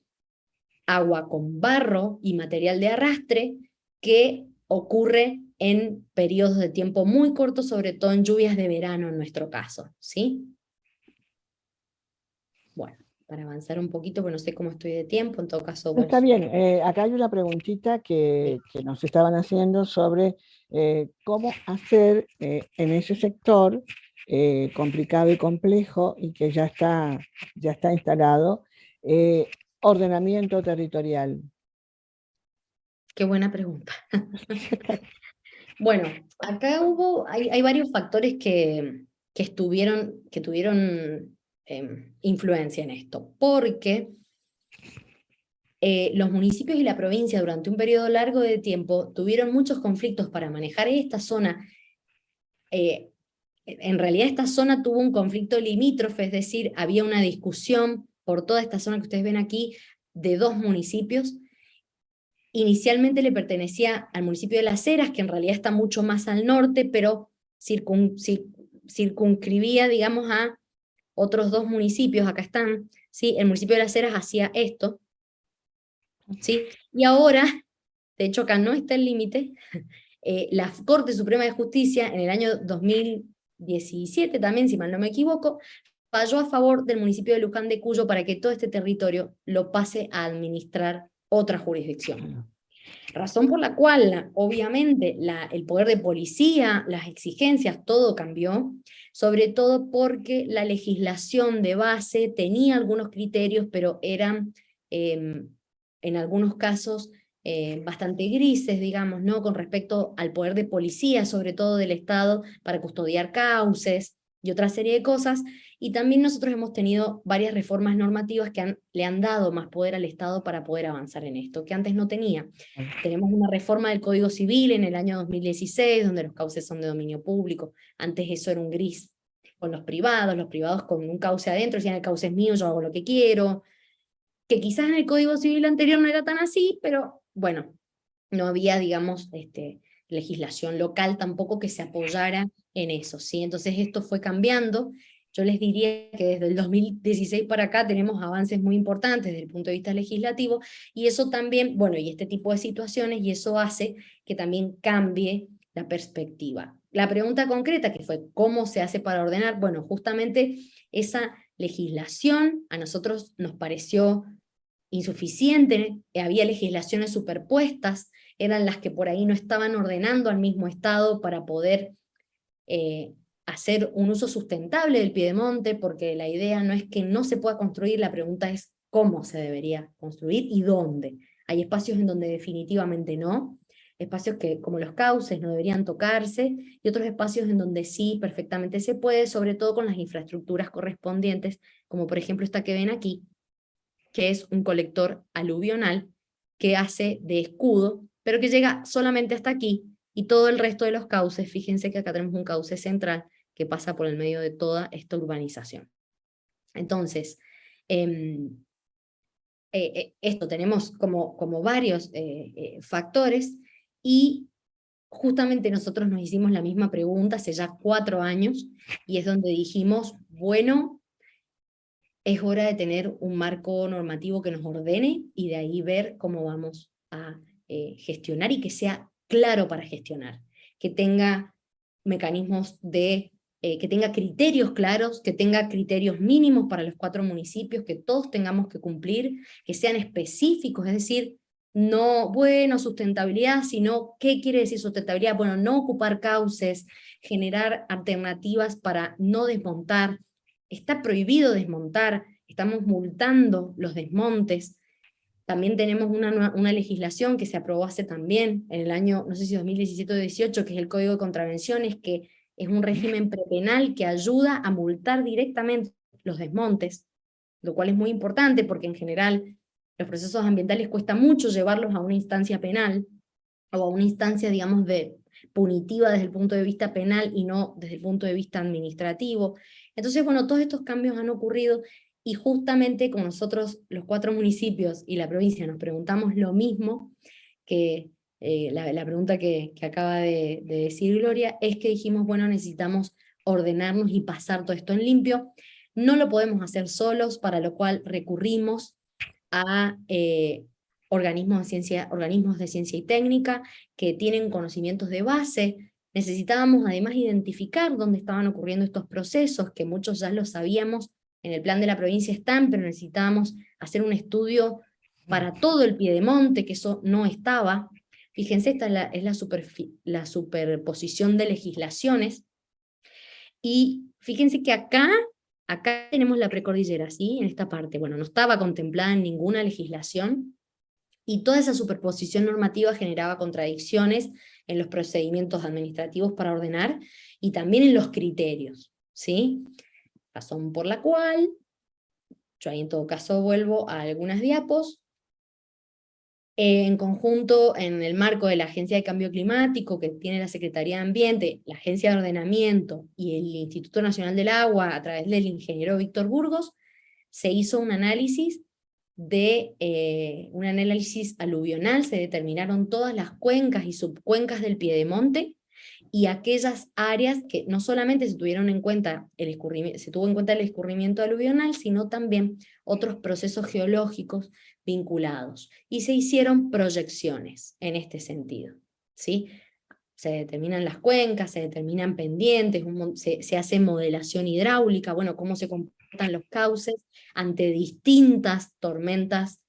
agua con barro y material de arrastre que ocurre en periodos de tiempo muy cortos, sobre todo en lluvias de verano en nuestro caso, ¿sí? Bueno, para avanzar un poquito, pero no sé cómo estoy de tiempo, en todo caso Está vos. bien, acá hay una preguntita que nos estaban haciendo sobre cómo hacer en ese sector complicado y complejo y que ya está instalado, ordenamiento territorial. Qué buena pregunta. Bueno, acá hay varios factores que tuvieron influencia en esto, porque los municipios y la provincia durante un periodo largo de tiempo tuvieron muchos conflictos para manejar esta zona. En realidad esta zona tuvo un conflicto limítrofe, es decir, había una discusión por toda esta zona que ustedes ven aquí de dos municipios. Inicialmente le pertenecía al municipio de Las Heras, que en realidad está mucho más al norte, pero circunscribía, digamos, a otros dos municipios. Acá están, ¿sí? El municipio de Las Heras hacía esto, ¿sí? Y ahora, de hecho acá no está el límite, la Corte Suprema de Justicia en el año 2017 también, si mal no me equivoco, falló a favor del municipio de Luján de Cuyo para que todo este territorio lo pase a administrar otra jurisdicción. Razón por la cual, obviamente, el poder de policía, las exigencias, todo cambió, sobre todo porque la legislación de base tenía algunos criterios, pero eran en algunos casos bastante grises, digamos, ¿no? Con respecto al poder de policía, sobre todo del Estado, para custodiar cauces y otra serie de cosas. Y también nosotros hemos tenido varias reformas normativas que le han dado más poder al Estado para poder avanzar en esto, que antes no tenía. Tenemos una reforma del Código Civil en el año 2016, donde los cauces son de dominio público. Antes eso era un gris con los privados con un cauce adentro, decían el cauce es mío, yo hago lo que quiero, que quizás en el Código Civil anterior no era tan así, pero bueno, no había, digamos, legislación local tampoco que se apoyara en eso, ¿sí? Entonces esto fue cambiando. Yo les diría que desde el 2016 para acá tenemos avances muy importantes desde el punto de vista legislativo, y eso también, bueno, y este tipo de situaciones, y eso hace que también cambie la perspectiva. La pregunta concreta que fue, ¿cómo se hace para ordenar? Bueno, justamente esa legislación a nosotros nos pareció insuficiente, había legislaciones superpuestas, eran las que por ahí no estaban ordenando al mismo Estado para poder hacer un uso sustentable del piedemonte, porque la idea no es que no se pueda construir, la pregunta es cómo se debería construir y dónde. Hay espacios en donde definitivamente no, espacios que, como los cauces, no deberían tocarse, y otros espacios en donde sí, perfectamente se puede, sobre todo con las infraestructuras correspondientes, como por ejemplo esta que ven aquí, que es un colector aluvional que hace de escudo, pero que llega solamente hasta aquí, y todo el resto de los cauces, fíjense que acá tenemos un cauce central que pasa por el medio de toda esta urbanización. Entonces, esto tenemos como varios factores, y justamente nosotros nos hicimos la misma pregunta hace ya 4 años, y es donde dijimos, bueno, es hora de tener un marco normativo que nos ordene, y de ahí ver cómo vamos a gestionar, y que sea claro para gestionar, que tenga mecanismos que tenga criterios claros, que tenga criterios mínimos para los 4 municipios, que todos tengamos que cumplir, que sean específicos, es decir, no, bueno, sustentabilidad, sino, ¿qué quiere decir sustentabilidad? Bueno, no ocupar cauces, generar alternativas para no desmontar. Está prohibido desmontar, estamos multando los desmontes. También tenemos una legislación que se aprobó hace también, en el año, no sé si 2017 o 2018, que es el Código de Contravenciones, que es un régimen prepenal que ayuda a multar directamente los desmontes, lo cual es muy importante porque en general los procesos ambientales cuesta mucho llevarlos a una instancia penal, o a una instancia, digamos, punitiva desde el punto de vista penal y no desde el punto de vista administrativo. Entonces, bueno, todos estos cambios han ocurrido, y justamente con nosotros, los 4 municipios y la provincia, nos preguntamos lo mismo que la pregunta que acaba de decir Gloria, es que dijimos, bueno, necesitamos ordenarnos y pasar todo esto en limpio. No lo podemos hacer solos, para lo cual recurrimos a organismos de ciencia y técnica que tienen conocimientos de base. Necesitábamos además identificar dónde estaban ocurriendo estos procesos, que muchos ya lo sabíamos, en el plan de la provincia están, pero necesitábamos hacer un estudio para todo el Piedemonte, que eso no estaba. Fíjense, esta es la superposición de legislaciones, y fíjense que acá tenemos la precordillera, ¿sí? En esta parte, bueno, no estaba contemplada en ninguna legislación, y toda esa superposición normativa generaba contradicciones en los procedimientos administrativos para ordenar, y también en los criterios, ¿sí? Razón por la cual, yo ahí en todo caso vuelvo a algunas diapos, en conjunto, en el marco de la Agencia de Cambio Climático, que tiene la Secretaría de Ambiente, la Agencia de Ordenamiento y el Instituto Nacional del Agua, a través del ingeniero Víctor Burgos, se hizo un análisis un análisis aluvional. Se determinaron todas las cuencas y subcuencas del Piedemonte, y aquellas áreas que no solamente se tuvieron en cuenta se tuvo en cuenta el escurrimiento aluvional, sino también otros procesos geológicos vinculados, y se hicieron proyecciones en este sentido, ¿sí? Se determinan las cuencas, se determinan pendientes, se hace modelación hidráulica, bueno, cómo se comportan los cauces ante distintas tormentas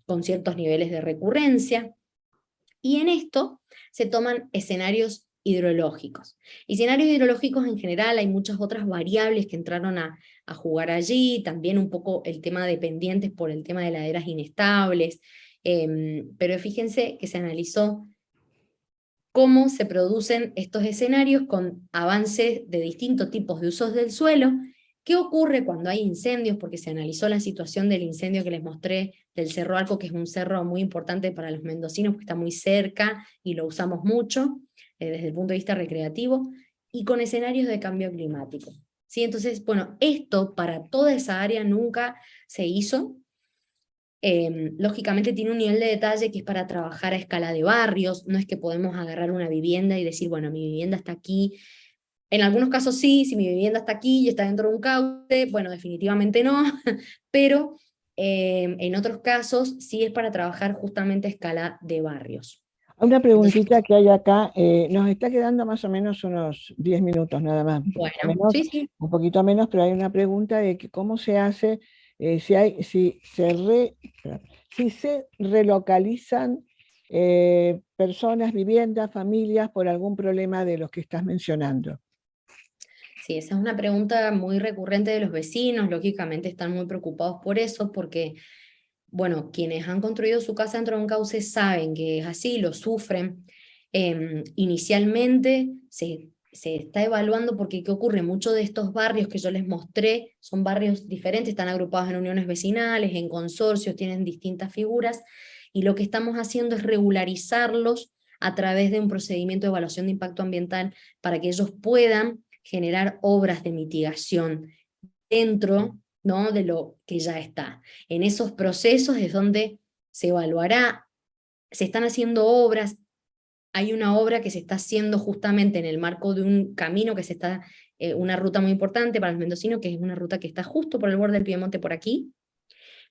con ciertos niveles de recurrencia, y en esto se toman escenarios hidrológicos. Escenarios hidrológicos en general, hay muchas otras variables que entraron a jugar allí, también un poco el tema de pendientes por el tema de laderas inestables, pero fíjense que se analizó cómo se producen estos escenarios con avances de distintos tipos de usos del suelo. ¿Qué ocurre cuando hay incendios? Porque se analizó la situación del incendio que les mostré del Cerro Arco, que es un cerro muy importante para los mendocinos porque está muy cerca y lo usamos mucho desde el punto de vista recreativo, y con escenarios de cambio climático, ¿sí? Entonces, bueno, esto para toda esa área nunca se hizo. Lógicamente tiene un nivel de detalle que es para trabajar a escala de barrios, no es que podemos agarrar una vivienda y decir, bueno, mi vivienda está aquí. En algunos casos sí, si mi vivienda está aquí y está dentro de un cauce, bueno, definitivamente no, pero en otros casos sí es para trabajar justamente a escala de barrios. Una Entonces, preguntita que hay acá, nos está quedando más o menos unos 10 minutos nada más, bueno, sí, sí. un poquito menos, pero hay una pregunta de que cómo se hace, si se relocalizan personas, viviendas, familias por algún problema de los que estás mencionando. Sí, esa es una pregunta muy recurrente de los vecinos, lógicamente están muy preocupados por eso, porque bueno, quienes han construido su casa dentro de un cauce saben que es así, lo sufren. Inicialmente se está evaluando porque ¿qué ocurre? Muchos de estos barrios que yo les mostré son barrios diferentes, están agrupados en uniones vecinales, en consorcios, tienen distintas figuras, y lo que estamos haciendo es regularizarlos a través de un procedimiento de evaluación de impacto ambiental para que ellos puedan generar obras de mitigación dentro, ¿no?, de lo que ya está. En esos procesos es donde se evaluará, se están haciendo obras. Hay una obra que se está haciendo justamente en el marco de un camino que se está, una ruta muy importante para los mendocinos, que es una ruta que está justo por el borde del Piemonte por aquí,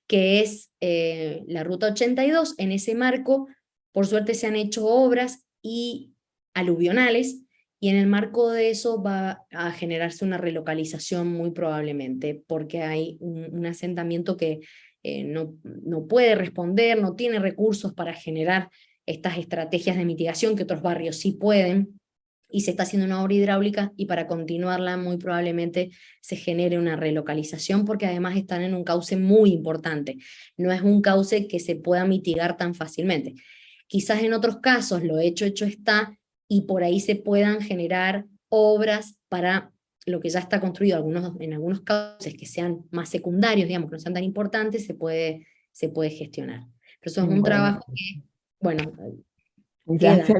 que es la ruta 82. En ese marco, por suerte, se han hecho obras y aluvionales, y en el marco de eso va a generarse una relocalización muy probablemente, porque hay un asentamiento que no puede responder, no tiene recursos para generar estas estrategias de mitigación que otros barrios sí pueden, y se está haciendo una obra hidráulica, y para continuarla muy probablemente se genere una relocalización, porque además están en un cauce muy importante, no es un cauce que se pueda mitigar tan fácilmente. Quizás en otros casos lo hecho está, y por ahí se puedan generar obras para lo que ya está construido, en algunos cauces que sean más secundarios, digamos, que no sean tan importantes, se puede gestionar. Pero eso es un Bueno, trabajo que, bueno, queda. gracias.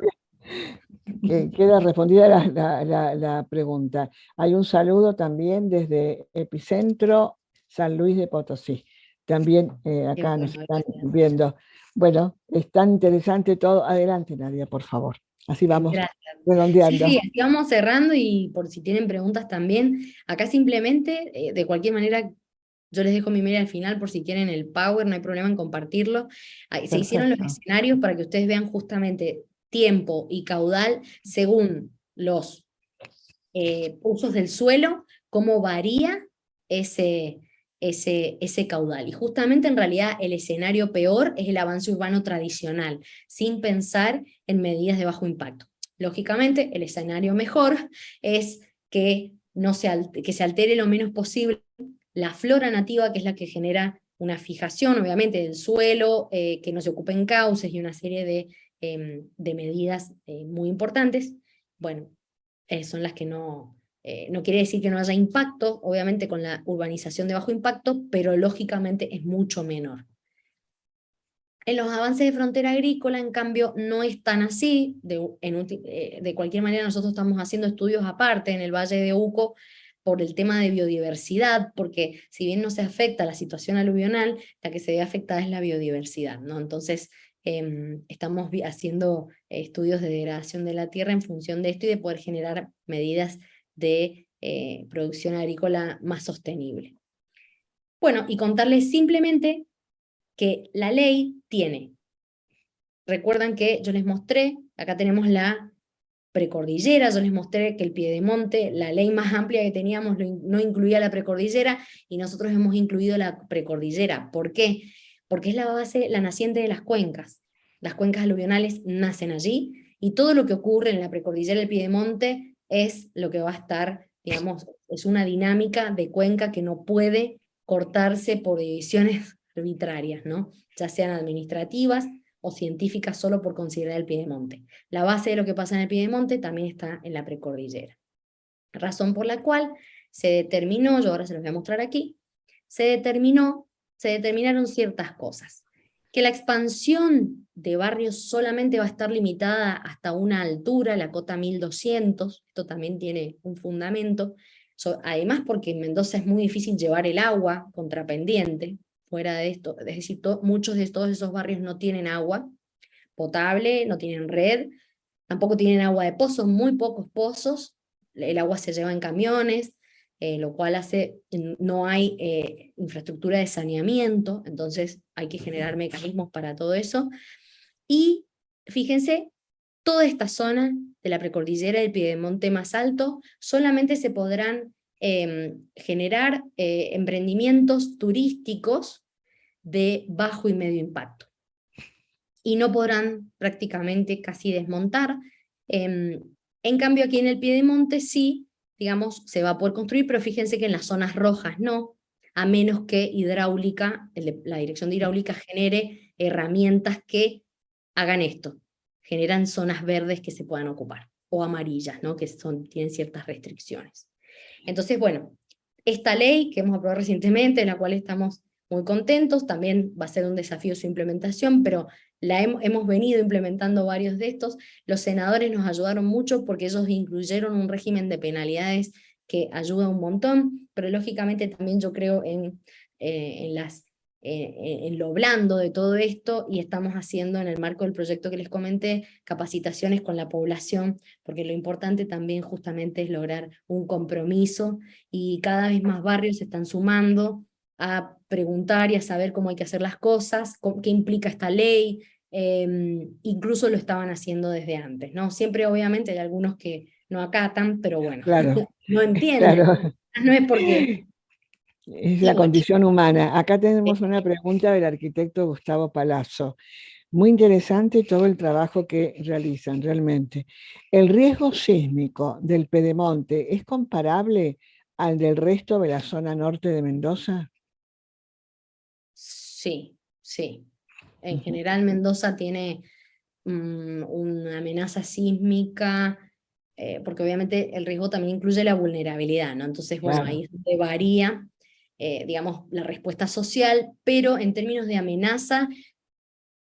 Que queda respondida la pregunta. Hay un saludo también desde Epicentro San Luis de Potosí. También Qué acá nos bueno, están gracias. viendo. Bueno, es tan interesante todo. Adelante, Nadia, por favor. Así vamos Gracias. Sí, redondeando. sí, así vamos cerrando, y por si tienen preguntas también, acá simplemente, de cualquier manera, yo les dejo mi mail al final por si quieren el Power, no hay problema en compartirlo. Se hicieron los Perfecto. escenarios para que ustedes vean justamente tiempo y caudal según los usos del suelo, cómo varía ese, ese caudal. Y justamente en realidad el escenario peor es el avance urbano tradicional, sin pensar en medidas de bajo impacto. Lógicamente, el escenario mejor es que, que se altere lo menos posible la flora nativa, que es la que genera una fijación, obviamente, del suelo, que no se ocupen cauces y una serie de medidas muy importantes. Bueno, son las que no quiere decir que no haya impacto, obviamente, con la urbanización de bajo impacto, pero lógicamente es mucho menor. En los avances de frontera agrícola, en cambio, no es tan así. De cualquier manera, nosotros estamos haciendo estudios aparte en el Valle de Uco por el tema de biodiversidad, porque si bien no se afecta la situación aluvional, la que se ve afectada es la biodiversidad, ¿no? Entonces, estamos haciendo estudios de degradación de la tierra en función de esto, y de poder generar medidas de producción agrícola más sostenible. Bueno, y contarles simplemente que la ley tiene, recuerdan que yo les mostré, acá tenemos la precordillera, yo les mostré que el Piedemonte, la ley más amplia que teníamos, no incluía la precordillera, y nosotros hemos incluido la precordillera. ¿Por qué? Porque es la base, la naciente de las cuencas. Las cuencas aluvionales nacen allí, y todo lo que ocurre en la precordillera del Piedemonte es lo que va a estar, digamos, es una dinámica de cuenca que no puede cortarse por divisiones arbitrarias, ¿no? Ya sean administrativas o científicas, solo por considerar el Piedemonte. La base de lo que pasa en el Piedemonte también está en la precordillera. Razón por la cual se determinó, yo ahora se los voy a mostrar aquí, se determinaron ciertas cosas. Que la expansión de barrios solamente va a estar limitada hasta una altura, la cota 1200, esto también tiene un fundamento, además porque en Mendoza es muy difícil llevar el agua contrapendiente. Fuera de esto, es decir, muchos de todos esos barrios no tienen agua potable, no tienen red, tampoco tienen agua de pozos, muy pocos pozos, el agua se lleva en camiones, lo cual no hay infraestructura de saneamiento, entonces hay que generar mecanismos para todo eso. Y fíjense, toda esta zona de la precordillera del Piedemonte más alto, solamente se podrán generar emprendimientos turísticos de bajo y medio impacto, y no podrán prácticamente casi desmontar. En cambio, aquí en el Piedemonte sí, digamos, se va a poder construir, pero fíjense que en las zonas rojas no. a menos que hidráulica, la dirección de hidráulica genere herramientas que hagan esto, generan zonas verdes que se puedan ocupar, o amarillas, ¿no? Que tienen ciertas restricciones. Entonces, bueno, esta ley que hemos aprobado recientemente, en la cual estamos muy contentos, también va a ser un desafío su implementación, pero hemos venido implementando varios de estos. Los senadores nos ayudaron mucho porque ellos incluyeron un régimen de penalidades que ayuda un montón, pero lógicamente también yo creo en lo blando de todo esto, y estamos haciendo en el marco del proyecto que les comenté, capacitaciones con la población, porque lo importante también justamente es lograr un compromiso, y cada vez más barrios se están sumando a preguntar y a saber cómo hay que hacer las cosas, qué implica esta ley, incluso lo estaban haciendo desde antes, ¿no? Siempre obviamente hay algunos que no acatan, pero bueno, Claro, no entienden, claro. no es porque... Es Y la bueno, condición humana. Acá tenemos una pregunta del arquitecto Gustavo Palazzo. Muy interesante todo el trabajo que realizan, realmente. ¿El riesgo sísmico del Pedemonte es comparable al del resto de la zona norte de Mendoza? sí, sí. En Ujú. general Mendoza tiene una amenaza sísmica, porque obviamente el riesgo también incluye la vulnerabilidad, ¿no? Entonces, bueno, Claro. ahí es donde varía, digamos, la respuesta social, pero en términos de amenaza,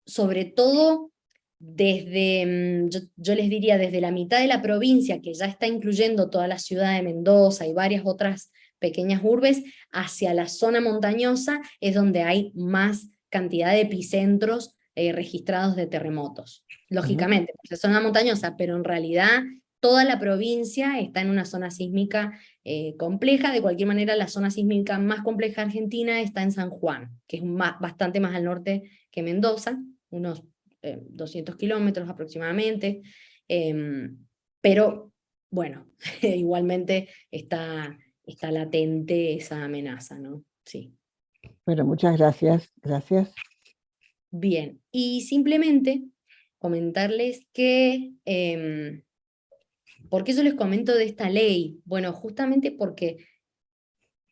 sobre todo desde, yo les diría, desde la mitad de la provincia, que ya está incluyendo toda la ciudad de Mendoza y varias otras pequeñas urbes, hacia la zona montañosa es donde hay más cantidad de epicentros registrados de terremotos. Ujú. Lógicamente, porque es zona montañosa, pero en realidad toda la provincia está en una zona sísmica compleja. De cualquier manera, la zona sísmica más compleja de Argentina está en San Juan, que es bastante más al norte que Mendoza, unos 200 kilómetros aproximadamente, pero bueno, igualmente está latente esa amenaza, ¿no? Sí. Bueno, muchas gracias. Gracias. Bien, y simplemente comentarles que, ¿por qué yo les comento de esta ley? Bueno, justamente porque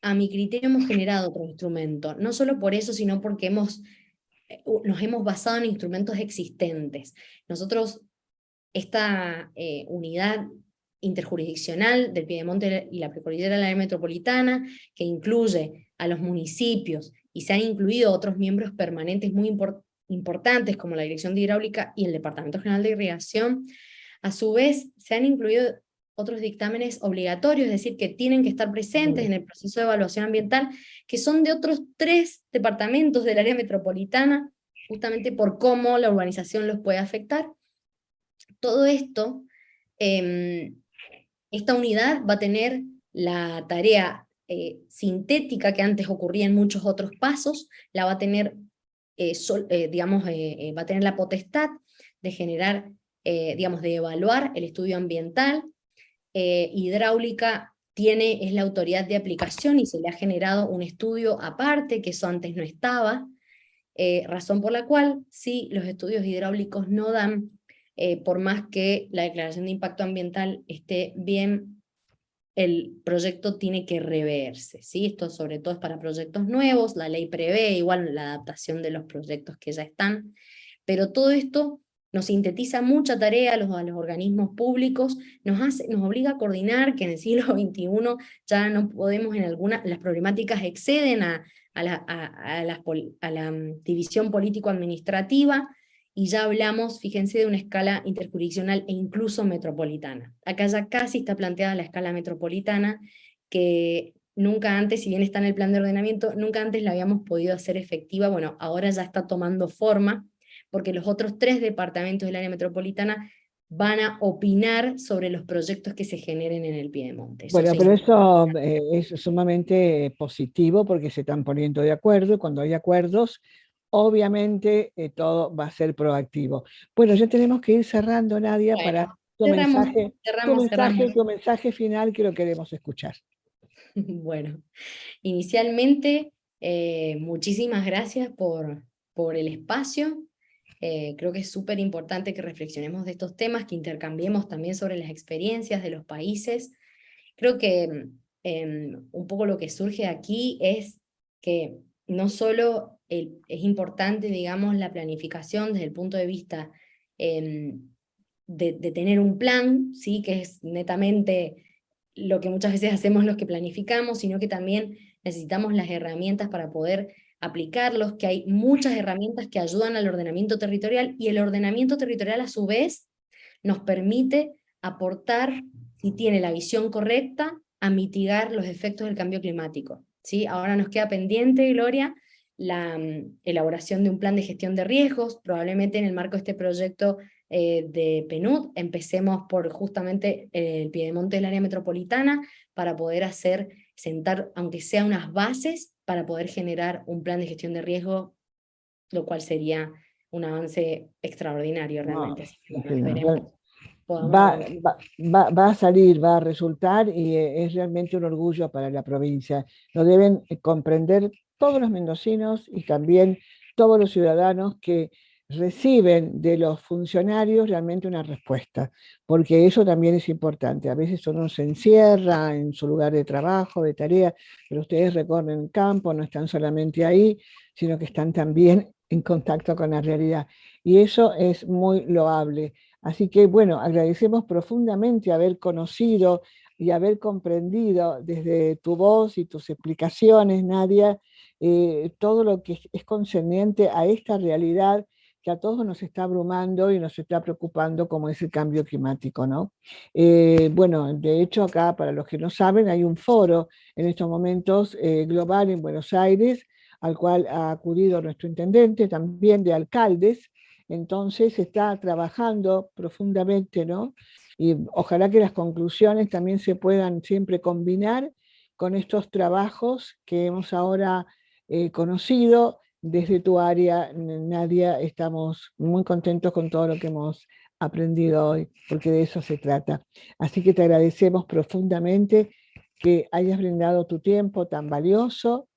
a mi criterio hemos generado otro instrumento, no solo por eso, sino porque nos hemos basado en instrumentos existentes. Nosotros, esta unidad interjurisdiccional del Piedemonte y la Precordillera del área metropolitana, que incluye a los municipios y se han incluido otros miembros permanentes muy importantes como la Dirección de Hidráulica y el Departamento General de Irrigación, a su vez se han incluido otros dictámenes obligatorios, es decir, que tienen que estar presentes en el proceso de evaluación ambiental, que son de otros 3 departamentos del área metropolitana, justamente por cómo la urbanización los puede afectar. Todo esto, esta unidad va a tener la tarea sintética que antes ocurría en muchos otros pasos, la va a tener, digamos, va a tener la potestad de generar, digamos, de evaluar el estudio ambiental. Hidráulica es la autoridad de aplicación y se le ha generado un estudio aparte, que eso antes no estaba, razón por la cual, si los estudios hidráulicos no dan, por más que la declaración de impacto ambiental esté bien, el proyecto tiene que reverse, ¿sí? Esto sobre todo es para proyectos nuevos, la ley prevé igual la adaptación de los proyectos que ya están, pero todo esto nos sintetiza mucha tarea a los organismos públicos, nos obliga a coordinar, que en el siglo XXI ya no podemos, las problemáticas exceden a la división político-administrativa, y ya hablamos, fíjense, de una escala interjurisdiccional e incluso metropolitana. Acá ya casi está planteada la escala metropolitana, que nunca antes, si bien está en el plan de ordenamiento, nunca antes la habíamos podido hacer efectiva. Bueno, ahora ya está tomando forma, porque los otros 3 departamentos del área metropolitana van a opinar sobre los proyectos que se generen en el Piedemonte. Eso Bueno, se pero hizo. eso es sumamente positivo porque se están poniendo de acuerdo y cuando hay acuerdos, obviamente todo va a ser proactivo. Bueno, ya tenemos que ir cerrando, Nadia, para Bueno, cerramos, tu cerramos, cerramos. mensaje, tu mensaje final que lo queremos escuchar. Bueno, inicialmente, muchísimas gracias por el espacio. Creo que es súper importante que reflexionemos de estos temas, que intercambiemos también sobre las experiencias de los países. Creo que un poco lo que surge aquí es que no solo es importante, digamos, la planificación desde el punto de vista de tener un plan, ¿sí? Que es netamente lo que muchas veces hacemos los que planificamos, sino que también necesitamos las herramientas para poder aplicarlos, que hay muchas herramientas que ayudan al ordenamiento territorial, y el ordenamiento territorial a su vez nos permite aportar, si tiene la visión correcta, a mitigar los efectos del cambio climático, ¿sí? Ahora nos queda pendiente, Gloria, la elaboración de un plan de gestión de riesgos, probablemente en el marco de este proyecto de PNUD, empecemos por justamente el Piedemonte del área metropolitana, para poder sentar, aunque sea unas bases, para poder generar un plan de gestión de riesgo, lo cual sería un avance extraordinario No, realmente. Así que, sí, bueno, esperemos podamos va, avanzar. va a salir, va a resultar y es realmente un orgullo para la provincia. Lo deben comprender todos los mendocinos y también todos los ciudadanos que reciben de los funcionarios realmente una respuesta, porque eso también es importante. A veces uno se encierra en su lugar de trabajo, de tarea, pero ustedes recorren el campo, no están solamente ahí, sino que están también en contacto con la realidad. Y eso es muy loable. Así que, bueno, agradecemos profundamente haber conocido y haber comprendido desde tu voz y tus explicaciones, Nadia, todo lo que es concerniente a esta realidad que a todos nos está abrumando y nos está preocupando, como es el cambio climático, ¿no? Bueno, de hecho, acá, para los que no saben, hay un foro en estos momentos global en Buenos Aires, al cual ha acudido nuestro intendente, también de alcaldes. Entonces se está trabajando profundamente, ¿no? Y ojalá que las conclusiones también se puedan siempre combinar con estos trabajos que hemos ahora conocido desde tu área, Nadia. Estamos muy contentos con todo lo que hemos aprendido hoy, porque de eso se trata. Así que te agradecemos profundamente que hayas brindado tu tiempo tan valioso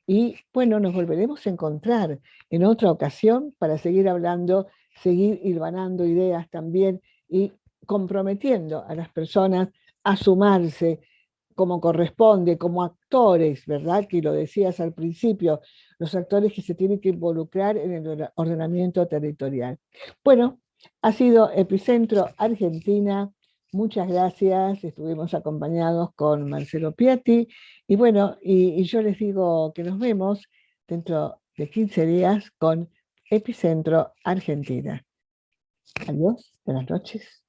y bueno, nos volveremos a encontrar en otra ocasión para seguir hablando, seguir hilvanando ideas también y comprometiendo a las personas a sumarse como corresponde, como actores, ¿verdad? Que lo decías al principio, los actores que se tienen que involucrar en el ordenamiento territorial. Bueno, ha sido Epicentro Argentina. Muchas gracias. Estuvimos acompañados con Marcelo Piatti. Y bueno, y yo les digo que nos vemos dentro de 15 días con Epicentro Argentina. Adiós, buenas noches.